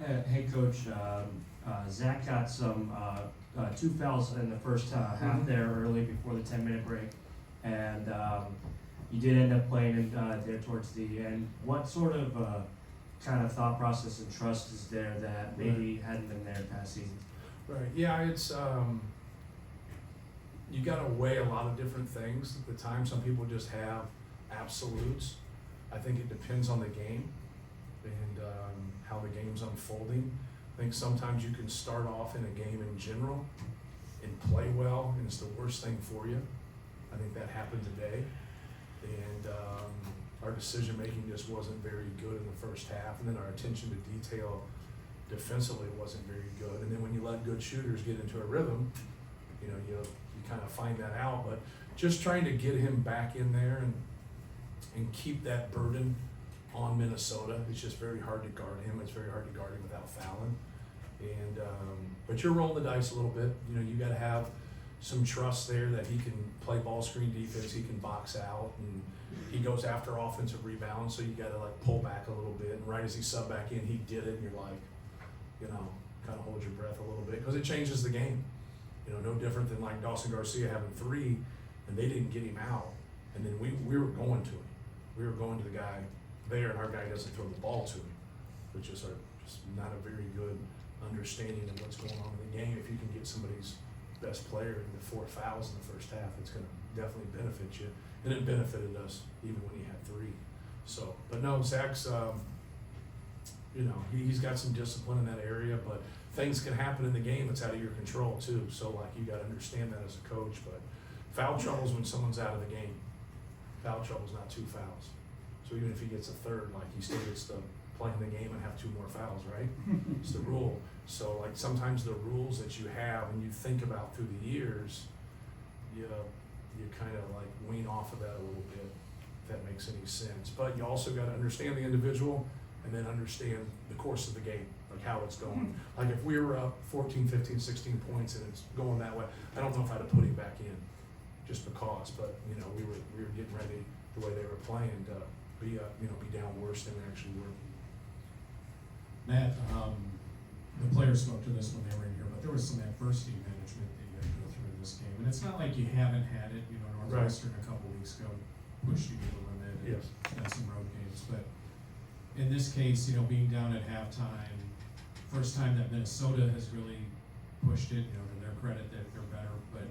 Hey, Coach, Zach got some, two fouls in the first half there early before the 10-minute break. And you did end up playing in, there towards the end. What sort of kind of thought process and trust is there that maybe hadn't been there past seasons? Right, yeah, it's, you gotta weigh a lot of different things at the time. Some people just have absolutes. I think it depends on the game and how the game's unfolding. I think sometimes you can start off in a game in general and play well, and it's the worst thing for you. I think that happened today. And our decision-making just wasn't very good in the first half, and then our attention to detail defensively wasn't very good. And then when you let good shooters get into a rhythm, you kind of find that out. But just trying to get him back in there and keep that burden on Minnesota. It's just very hard to guard him. It's very hard to guard him without fouling. And but you're rolling the dice a little bit. You got to have some trust there that he can play ball screen defense. He can box out, and he goes after offensive rebounds. So you got to like pull back a little bit. And right as he subbed back in, he did it. And you're like, kind of hold your breath a little bit because it changes the game. No different than like Dawson Garcia having 3, and they didn't get him out. And then we were going to him. We were going to the guy there, and our guy doesn't throw the ball to him, which is just not a very good understanding of what's going on in the game. If you can get somebody's best player into 4 fouls in the first half, it's going to definitely benefit you. And it benefited us even when he had 3. So, but no, Zach's, he's got some discipline in that area, but things can happen in the game that's out of your control too. So like you got to understand that as a coach. But foul trouble is when someone's out of the game. Foul trouble is not 2 fouls. So even if he gets a 3rd, like he still gets to play in the game and have 2 more fouls, right? It's the rule. So like sometimes the rules that you have and you think about through the years, you kind of like wean off of that a little bit, if that makes any sense. But you also got to understand the individual and then understand the course of the game, like how it's going. Like if we were up 14, 15, 16 points and it's going that way, I don't know if I'd have put him back in just because, but we were getting ready the way they were playing to be down worse than we actually were. Matt, the players spoke to this when they were in here, but there was some adversity management that you had to go through in this game. And it's not like you haven't had it, Northwestern a couple weeks ago pushed you to the limit and Yes. had some road games. But in this case, being down at halftime, first time that Minnesota has really pushed it, to their credit that they're better. But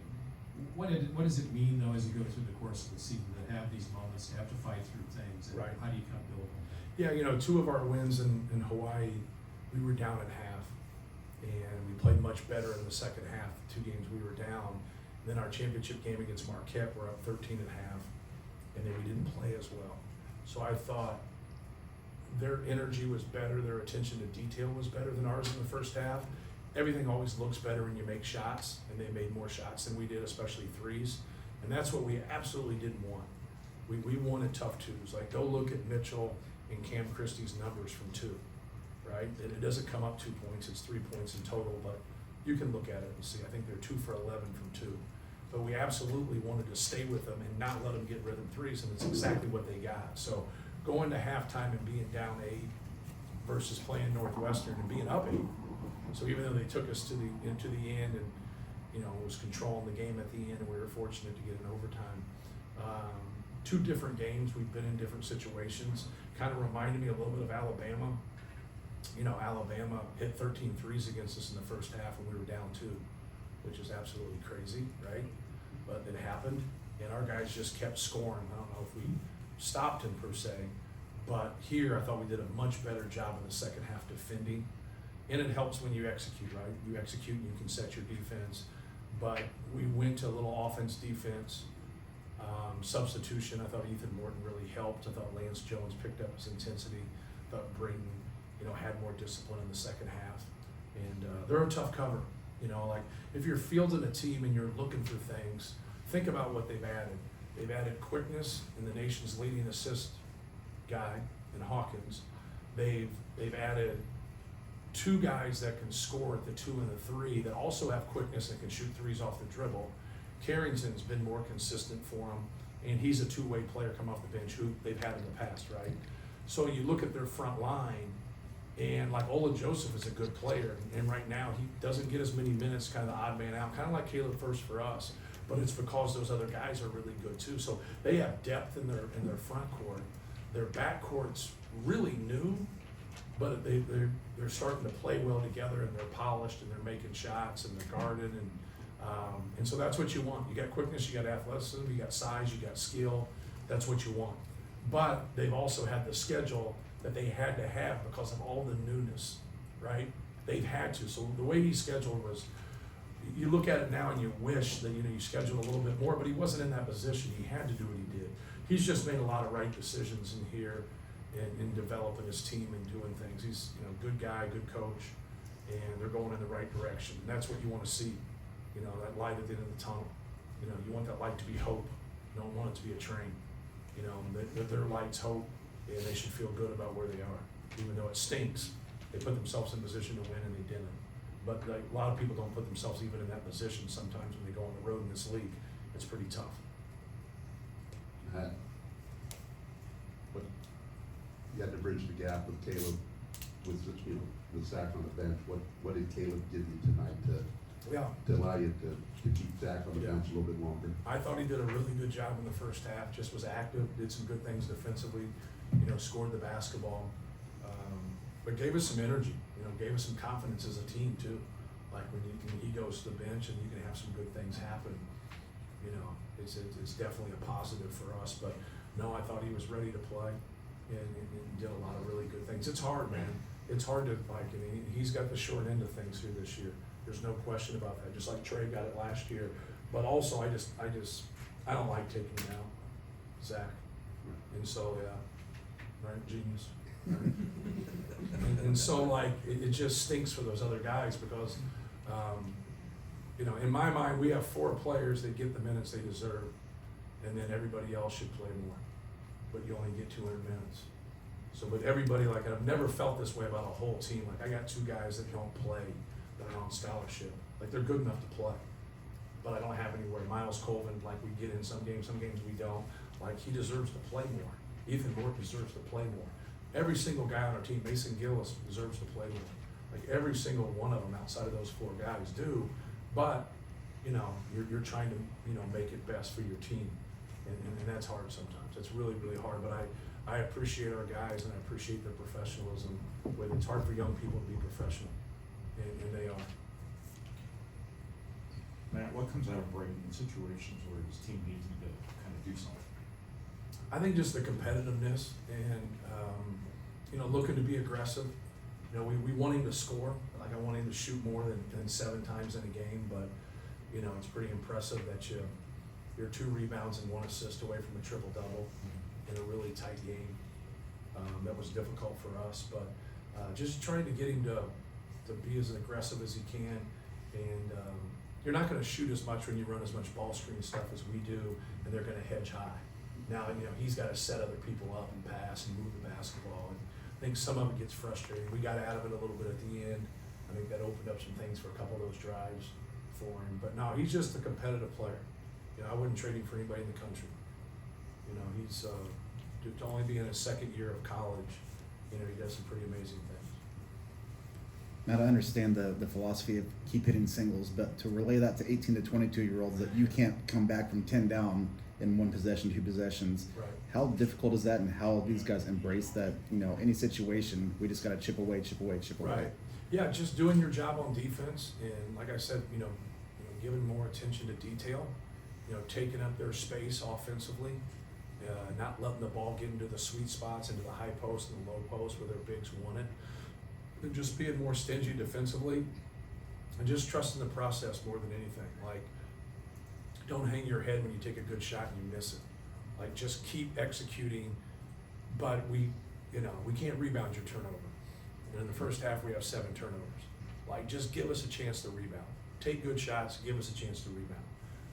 what does it mean though as you go through the course of the season to have these moments, to have to fight through things? And Right. How do you kind of build on that? Yeah, 2 of our wins in Hawaii, we were down at half, and we played much better in the second half. 2 games we were down. Then our championship game against Marquette, we're up 13 at half, and then we didn't play as well. So I thought their energy was better, their attention to detail was better than ours in the first half. Everything always looks better when you make shots, and they made more shots than we did, especially 3s. And that's what we absolutely didn't want. We wanted tough 2s. Like, go look at Mitchell and Cam Christie's numbers from 2, right? It doesn't come up 2 points, it's 3 points in total, but you can look at it and see. I think they're 2 for 11 from 2. But we absolutely wanted to stay with them and not let them get rhythm 3s, and it's exactly what they got. So going to halftime and being down 8 versus playing Northwestern and being up 8. So even though they took us into the end and was controlling the game at the end, and we were fortunate to get an overtime. 2 different games, we've been in different situations. Kind of reminded me a little bit of Alabama. Alabama hit 13 threes against us in the first half and we were down 2, which is absolutely crazy, right? But it happened, and our guys just kept scoring. I don't know if we stopped him per se, but here I thought we did a much better job in the second half defending. And it helps when you execute, right? You execute and you can set your defense. But we went to a little offense defense. Substitution, I thought Ethan Morton really helped. I thought Lance Jones picked up his intensity. I thought Brayton, had more discipline in the second half. And they're a tough cover. Like if you're fielding a team and you're looking for things, think about what they've added. They've added quickness in the nation's leading assist guy in Hawkins. They've added 2 guys that can score at the 2 and the 3 that also have quickness and can shoot 3s off the dribble. Carrington's been more consistent for them, and he's a 2-way player come off the bench who they've had in the past, right? So you look at their front line, And like Ola Joseph is a good player, and right now he doesn't get as many minutes, kind of the odd man out, kind of like Caleb First for us. But it's because those other guys are really good too. So they have depth in their front court. Their back court's really new, but they're starting to play well together, and they're polished, and they're making shots, and they're guarded, and so that's what you want. You got quickness, you got athleticism, you got size, you got skill. That's what you want. But they've also had the schedule that they had to have because of all the newness, right? They've had to. So the way he scheduled was, you look at it now and you wish that, you scheduled a little bit more, but he wasn't in that position. He had to do what he did. He's just made a lot of right decisions in here in developing his team and doing things. He's, good guy, good coach, and they're going in the right direction. And that's what you want to see, that light at the end of the tunnel. You want that light to be hope. You don't want it to be a train. Their light's hope, and they should feel good about where they are. Even though it stinks, they put themselves in position to win, and they didn't. But a lot of people don't put themselves even in that position sometimes when they go on the road in this league. It's pretty tough. But you had to bridge the gap with Caleb, with Zach on the bench. What did Caleb give you tonight to allow you to keep Zach on the bench a little bit longer? I thought he did a really good job in the first half. Just was active, did some good things defensively. Scored the basketball, but gave us some energy. Gave us some confidence as a team too. Like when he goes to the bench and you can have some good things happen. It's definitely a positive for us. But no, I thought he was ready to play and did a lot of really good things. It's hard, man. It's hard to he's got the short end of things here this year. There's no question about that. Just like Trey got it last year. But also I don't like taking him out, Zach. And so right, genius. and so like it just stinks for those other guys because in my mind we have 4 players that get the minutes they deserve, and then everybody else should play more, but you only get 200 minutes. So with everybody, like I've never felt this way about a whole team. Like I got 2 guys that don't play that are on scholarship. Like they're good enough to play, but I don't have anywhere. Miles Colvin, like we get in some games we don't. Like he deserves to play more. Ethan Moore deserves to play more. Every single guy on our team, Mason Gillis, deserves to play more. Like every single one of them outside of those 4 guys do, but you're trying to make it best for your team, and that's hard sometimes. It's really, really hard, but I appreciate our guys and I appreciate their professionalism. It's hard for young people to be professional, and they are. Matt, what comes out of breaking in situations where his team needs him to kind of do something? I think just the competitiveness and looking to be aggressive. We want him to score. Like I want him to shoot more than 7 times in a game, but it's pretty impressive that you're 2 rebounds and 1 assist away from a triple-double in a really tight game. That was difficult for us, but just trying to get him to be as aggressive as he can. And you're not going to shoot as much when you run as much ball screen stuff as we do, and they're going to hedge high. Now, he's got to set other people up and pass and move the basketball. And I think some of it gets frustrating. We got out of it a little bit at the end. I think that opened up some things for a couple of those drives for him. But no, he's just a competitive player. I wouldn't trade him for anybody in the country. He's to only be in his 2nd year of college. He does some pretty amazing things. Matt, I understand the philosophy of keep hitting singles, but to relay that to 18 to 22-year-olds that you can't come back from 10 down in 1 possession, 2 possessions. Right. How difficult is that, and how these guys embrace that? Any situation, we just got to chip away. Right. Yeah, just doing your job on defense, and like I said, giving more attention to detail. Taking up their space offensively, not letting the ball get into the sweet spots, into the high post and the low post where their bigs want it. And just being more stingy defensively, and just trusting the process more than anything. Like, don't hang your head when you take a good shot and you miss it. Like, just keep executing, but we can't rebound your turnover. And in the first half, we have 7 turnovers. Like, just give us a chance to rebound. Take good shots, give us a chance to rebound.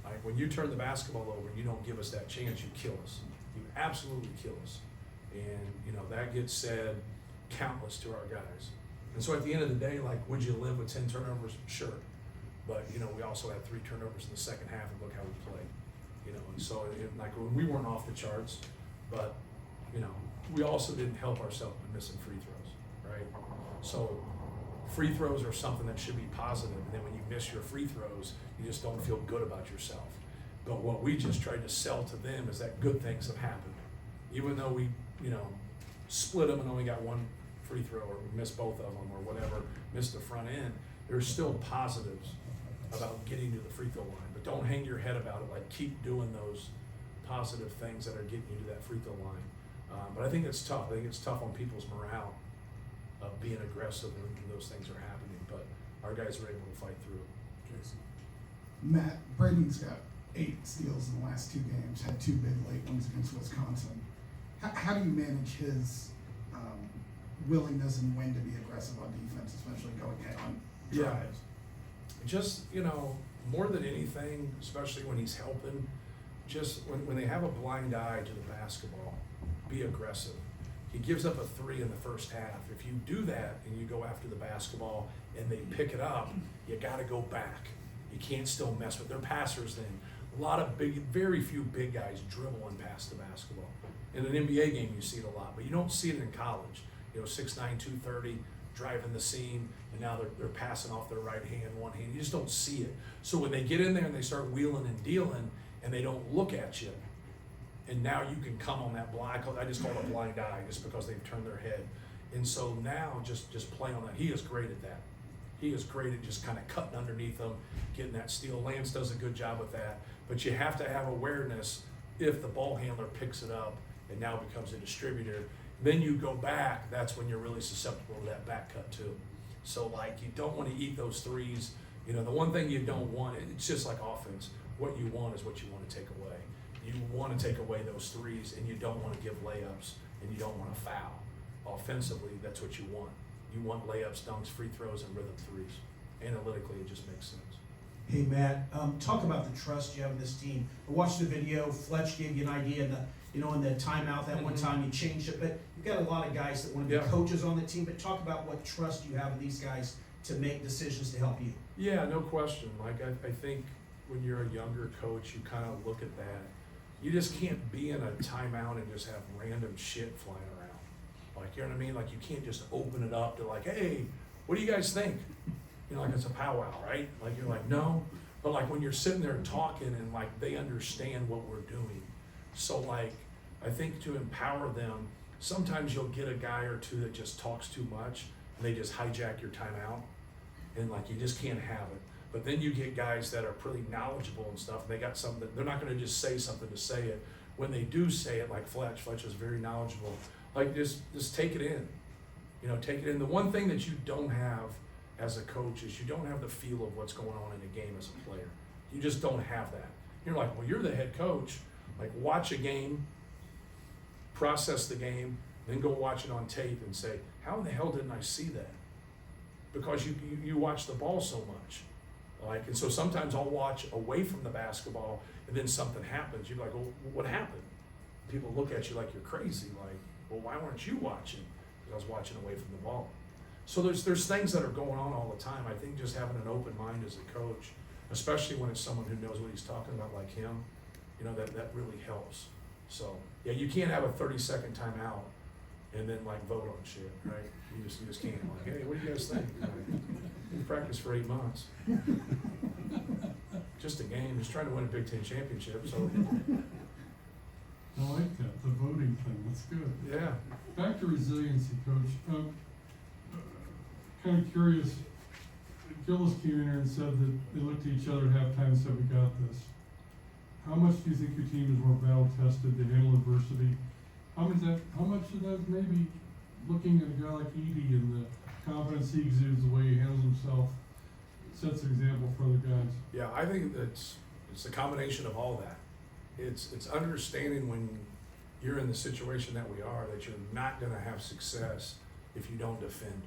Like, when you turn the basketball over and you don't give us that chance, you kill us. You absolutely kill us. And, that gets said countless to our guys. And so at the end of the day, like, would you live with 10 turnovers? Sure. But, we also had 3 turnovers in the second half, and look how we played. And so, we weren't off the charts, but, we also didn't help ourselves by missing free throws, right? So free throws are something that should be positive, and then when you miss your free throws, you just don't feel good about yourself. But what we just tried to sell to them is that good things have happened. Even though we, split them and only got one free throw, or missed both of them, or whatever, missed the front end, there's still positives about getting to the free throw line. But don't hang your head about it, like keep doing those positive things that are getting you to that free throw line. But I think it's tough. I think it's tough on people's morale of being aggressive when those things are happening. But our guys were able to fight through it. Jason. Matt, Braden's got 8 steals in the last 2 games, had 2 big late ones against Wisconsin. How do you manage his willingness and when to be aggressive on defense, especially going ahead on drives? Just, more than anything, especially when he's helping, just when they have a blind eye to the basketball, be aggressive. He gives up a 3 in the first half. If you do that and you go after the basketball and they pick it up, you got to go back. You can't still mess with their passers then. A lot of very few big guys dribble and pass the basketball. In an NBA game, you see it a lot, but you don't see it in college. 6'9", 230, driving the seam, and now they're passing off their right hand, one hand. You just don't see it. So when they get in there and they start wheeling and dealing, and they don't look at you, and now you can come on that blind. I just call it a blind eye, just because they've turned their head. And so now just play on that. He is great at that. He is great at just kind of cutting underneath them, getting that steal. Lance does a good job with that. But you have to have awareness if the ball handler picks it up and now becomes a distributor. Then you go back, that's when you're really susceptible to that back cut too. So you don't want to eat those threes. The one thing you don't want, it's just like offense. What you want is what you want to take away. You want to take away those threes, and you don't want to give layups, and you don't want to foul. Offensively, that's what you want. You want layups, dunks, free throws, and rhythm threes. Analytically, it just makes sense. Hey Matt, talk about the trust you have in this team. I watched the video. Fletch gave you an idea, in the timeout that one time you changed it. But you've got a lot of guys that want to be coaches on the team. But talk about what trust you have in these guys to make decisions to help you. Yeah, no question. I think when you're a younger coach, you kind of look at that. You just can't be in a timeout and just have random shit flying around. You know what I mean? You can't just open it up to hey, what do you guys think? It's a powwow, right? You're no. But when you're sitting there talking and they understand what we're doing. So I think to empower them, sometimes you'll get a guy or two that just talks too much and they just hijack your timeout. And you just can't have it. But then you get guys that are pretty knowledgeable and stuff, and they got something, they're not gonna just say something to say it. When they do say it, like Fletch is very knowledgeable, just take it in. Take it in. The one thing that you don't have as a coach is you don't have the feel of what's going on in a game as a player. You just don't have that. You're well, you're the head coach, watch a game, process the game, then go watch it on tape and say, how in the hell didn't I see that? Because you watch the ball so much. And so sometimes I'll watch away from the basketball and then something happens. You're well, what happened? People look at you like you're crazy. Well, why weren't you watching? Because I was watching away from the ball. So there's things that are going on all the time. I think just having an open mind as a coach, especially when it's someone who knows what he's talking about like him, that really helps. So yeah, you can't have a 30-second timeout and then vote on shit, right? You just can't. Hey, what do you guys think? We practiced for 8 months. Just a game, just trying to win a Big Ten championship. So I like that, the voting thing, that's good. yeah. Back to resiliency, Coach. Kind of curious, Gillis came in here and said that they looked at each other at halftime and said, we got this. How much do you think your team is more battle tested to handle adversity? How much of that maybe looking at a guy like Edey and the confidence he exudes, the way he handles himself, sets an example for other guys? Yeah, I think it's a combination of all that. It's understanding when you're in the situation that we are, that you're not gonna have success if you don't defend.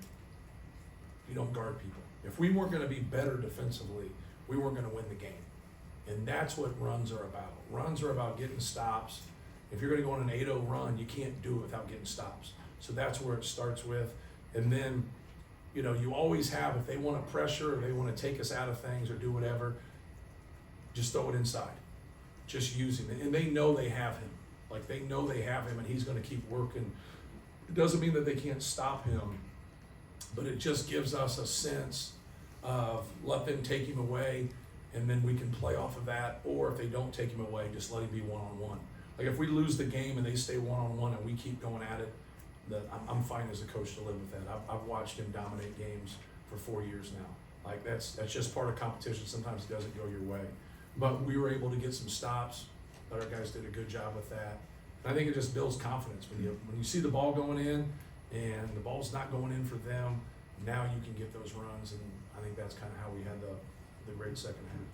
You don't guard people. If we weren't gonna be better defensively, we weren't gonna win the game. And that's what runs are about. Runs are about getting stops. If you're gonna go on an 8-0 run, you can't do it without getting stops. So that's where it starts with. And then, you always have, if they wanna pressure or they wanna take us out of things or do whatever, just throw it inside. Just use him. And they know they have him. They know they have him and he's gonna keep working. It doesn't mean that they can't stop him, But it just gives us a sense of let them take him away, and then we can play off of that, or if they don't take him away, just let him be one-on-one. Like if we lose the game and they stay one-on-one and we keep going at it, that I'm fine as a coach to live with that. I've watched him dominate games for 4 years now. Like that's just part of competition. Sometimes it doesn't go your way, but we were able to get some stops. But our guys did a good job with that. And I think it just builds confidence when you see the ball going in and the ball's not going in for them. Now you can get those runs, and I think that's kind of how we had the great second half.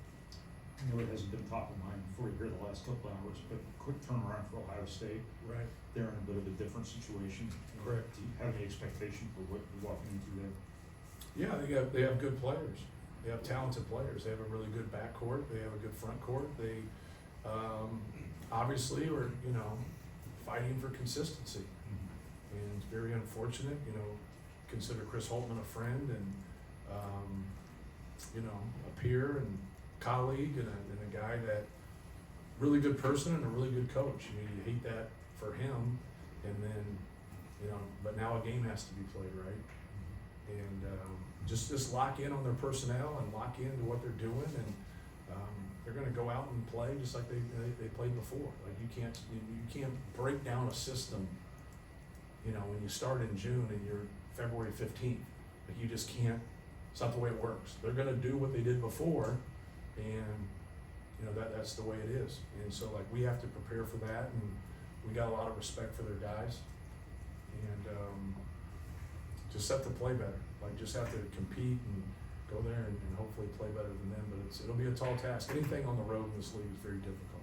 I know it hasn't been top of mind for you here the last couple hours, but quick turnaround for Ohio State. Right. They're in a bit of a different situation. Correct. Do you have any expectation for what you're walking into there? Yeah, they have good players. They have talented players. They have a really good backcourt. They have a good front court. They obviously are, fighting for consistency. And it's very unfortunate, consider Chris Holtman a friend and, a peer and colleague and a guy that really good person and a really good coach. You hate that for him, and then, but now a game has to be played, right? And just lock in on their personnel and lock into what they're doing, and they're going to go out and play just like they played before. Like you can't break down a system. When you start in June and you're February 15th, like you just can't. It's not the way it works. They're going to do what they did before, and that's the way it is. And so like we have to prepare for that, and we got a lot of respect for their guys, and just have to play better. Like just have to compete and go there and hopefully play better than them. But it'll be a tall task. Anything on the road in this league is very difficult.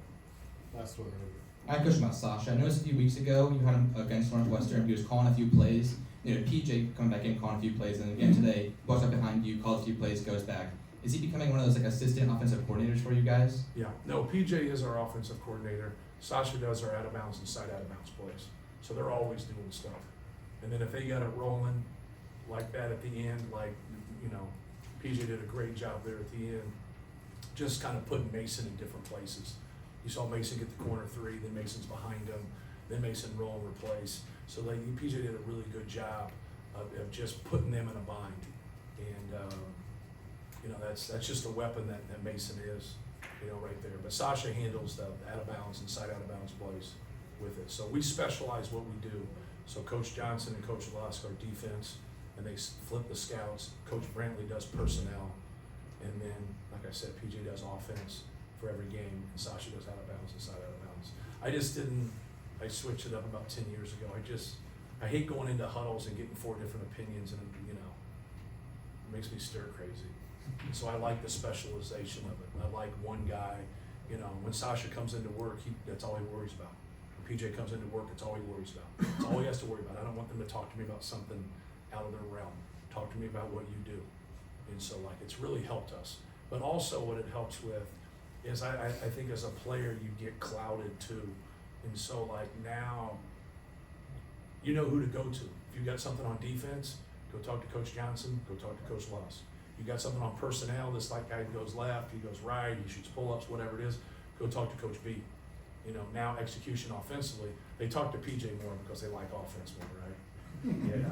Last one. I had a question about Sasha. I noticed a few weeks ago you had him against Northwestern. He was calling a few plays. PJ coming back in, calling a few plays, and again today, walks up behind you, calls a few plays, goes back. Is he becoming one of those like assistant offensive coordinators for you guys? Yeah. No, PJ is our offensive coordinator. Sasha does our out of bounds and side out of bounds plays. So they're always doing stuff. And then if they got it rolling like that at the end, like PJ did a great job there at the end, just kind of putting Mason in different places. You saw Mason get the corner three, then Mason's behind him, then Mason roll and replace. So PJ did a really good job of just putting them in a bind. And that's just a weapon that Mason is, right there. But Sasha handles the out of bounds and side out of bounds plays with it. So we specialize what we do. So Coach Johnson and Coach Lusk are defense, and they flip the scouts. Coach Brantley does personnel, and then, like I said, PJ does offense for every game, and Sasha does out of bounds and side out of bounds. I switched it up about 10 years ago. I hate going into huddles and getting 4 different opinions, and it makes me stir crazy. And so I like the specialization of it. I like one guy, when Sasha comes into work, that's all he worries about. When PJ comes into work, that's all he worries about. That's all he has to worry about. I don't want them to talk to me about something out of their realm. Talk to me about what you do. And so it's really helped us. But also what it helps with is I think as a player you get clouded too. And so now you know who to go to. If you got something on defense, go talk to Coach Johnson, go talk to Coach Lusk. You got something on personnel, this guy goes left, he goes right, he shoots pull-ups, whatever it is, go talk to Coach B. Now execution offensively, they talk to PJ more because they like offense more, right? Yeah.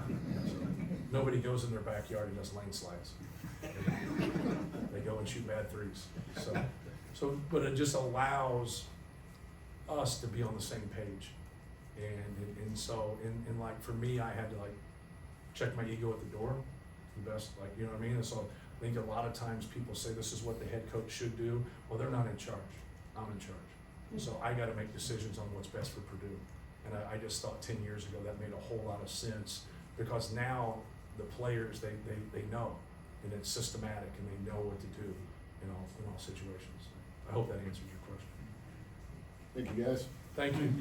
Nobody goes in their backyard and does lane slides. They go and shoot bad threes. But it just allows us to be on the same page. And so for me, I had to check my ego at the door, the best, you know what I mean? And so I think a lot of times people say this is what the head coach should do. Well, they're not in charge. I'm in charge. So I got to make decisions on what's best for Purdue. And I just thought 10 years ago that made a whole lot of sense, because now the players, they know, and it's systematic, and they know what to do in all situations. I hope that answers your question. Thank you, guys. Thank you.